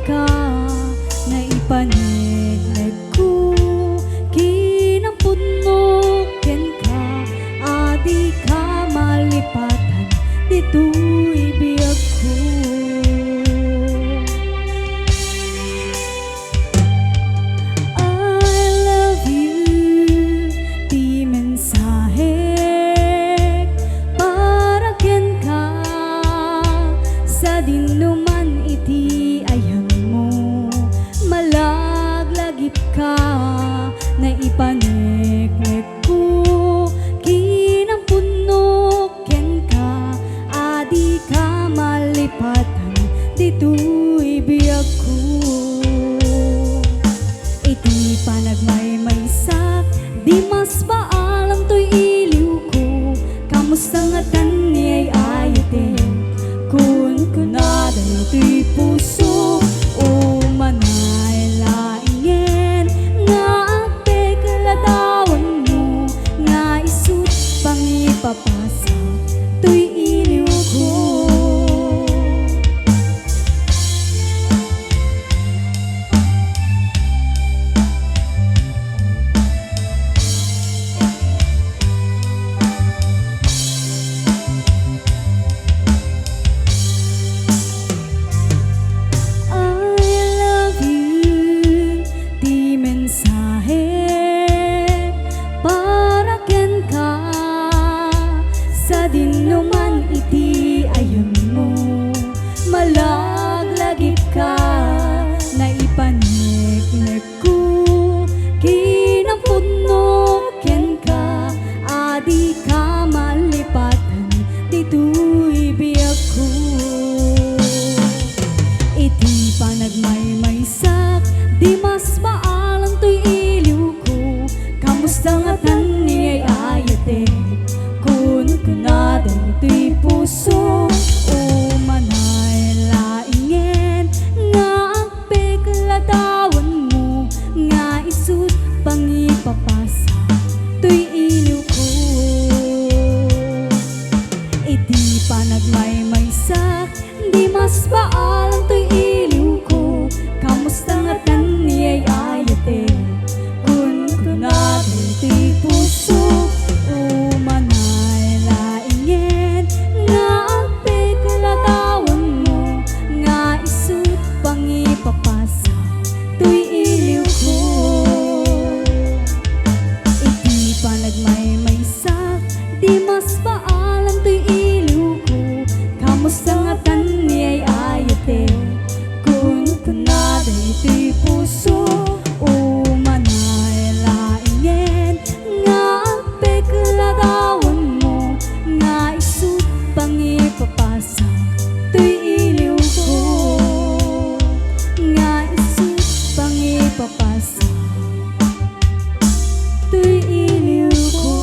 ka, naipanegleg ko, kinampuno ken ka, adi ka malipatan, dito'y biyag ko. I love you, di mensahe para ken ka, sa dinuman iti ayam mo, malaglagip ka, naipanegleg ko, kinampuno ken ka, adi ka malipatan, dito'y biyag ko. Iti panagmaymaysak, di mas paalam to'y iliw ko, kamusta nga tan ni ay ayaten, kun kunaday to'y puso, o manay laingen, nga ate kaladawan mo, nga isut pang ipapasa, to'y iliw ko. Dinuman iti ayun mo, malaglagip ka, naipanegleg ko, kinampuno ken ka, adi ka malipatan, dito'y biyag ko. Iti panagmaymaysak, di mas paalam to'y iliw ko, kamusta nga tan ni ay ayate, kunaday to'y puso, o manay laingen, nga agpe kaladawan mo, nga isut pang ipapasa, to'y iliw ko. Iti panagmaymaysak, di mas paalam to'y iliw ko, kamusta nga tan ni ay ayate, kunaday to'y puso, o manay laingen, nga agpe kaladawan mo, nga isut pang ipapasa, to'y iliw ko. Iti panagmaymaysak, di mas paalam to'y iliw ko, kamusta nga tan ni ay ayate, kunaday to'y puso, o manay laingen, nga agpe kaladawan mo, nga isut pang ipapasa, to'y iliw ko, nga isut pang ipapasa, to'y iliw ko.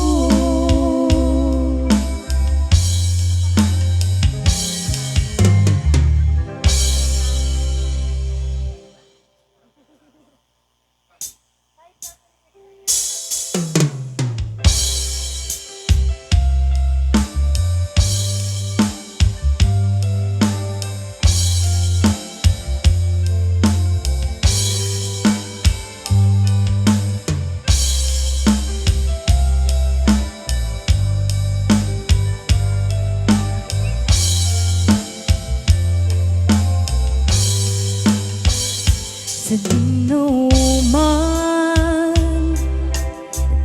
Sa dinuman,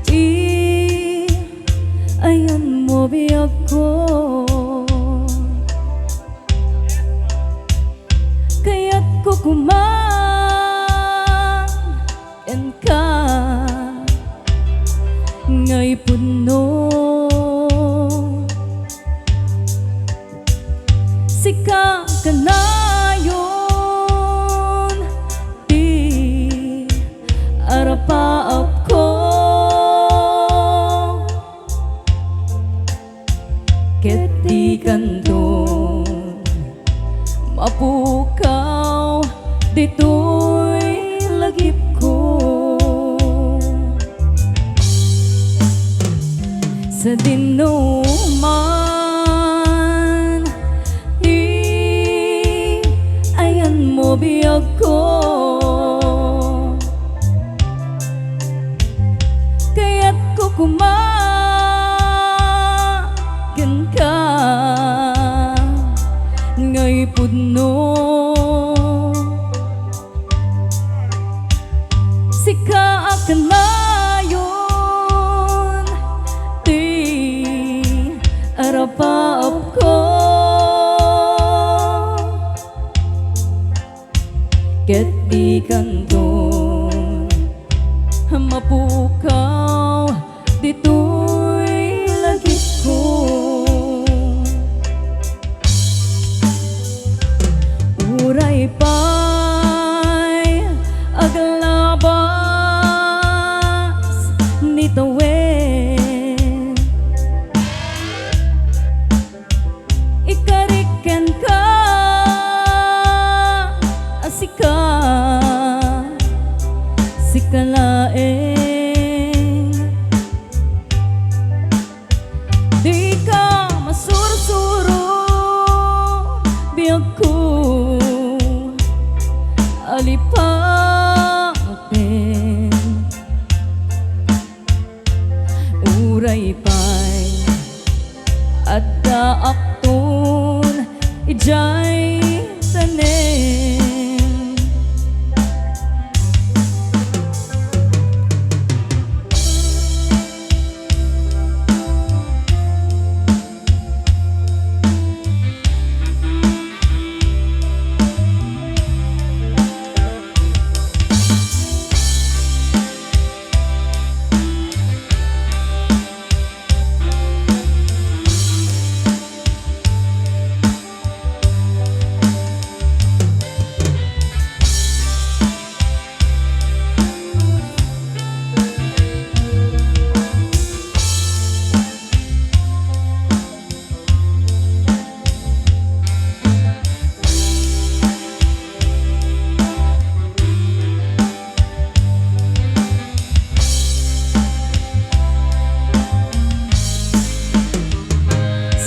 di ayan mo biyag ko, kaya't ko kumain ka, nga'y puno, sika ka na yun, di arapaap ko, ket di kanto mapukaw, dito'y lagip ko. Sa dinuman, ayan mo biya biyag ko. Kaya't ko kumagan ka ngay pudno. Sika akan mayon ti arapaap ko. Ket di kanton mapukaw dito'y lagit ko. Uray pa'y aglabas nitawen, ikariken ka asika sikalaeng. Di ka masursuro biyag ko alipaten. Uray pa'y adda akton ijay tanem.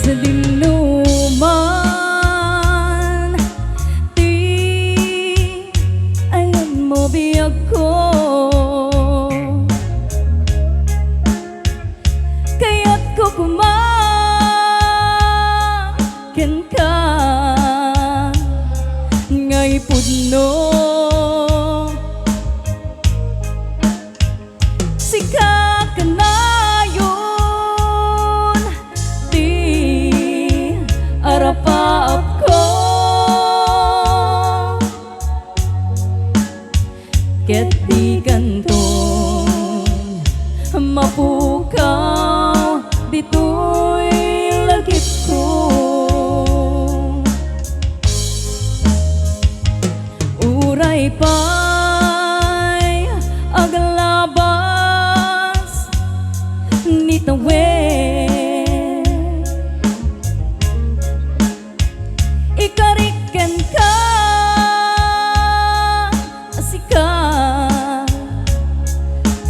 Sa dinuman ti alam mo biyag ko. Kaya't ko kumagan ka ngay pudno. Sika ka na arapaap ko. Ket di kantong mapukaw dito'y lagit ko. Uray pa'y aglabas nitawen, ikariken ka asika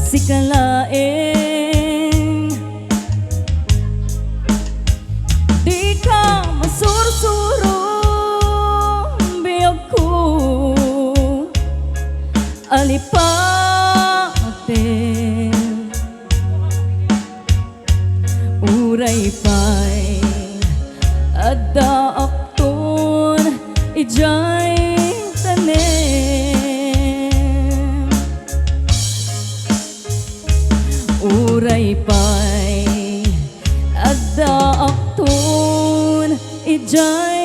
sikalaeng. Di ka masursuro biyag ko alipaten. Uray pa'y adda akton ijay tanem. Uray pa'y adda akton ijay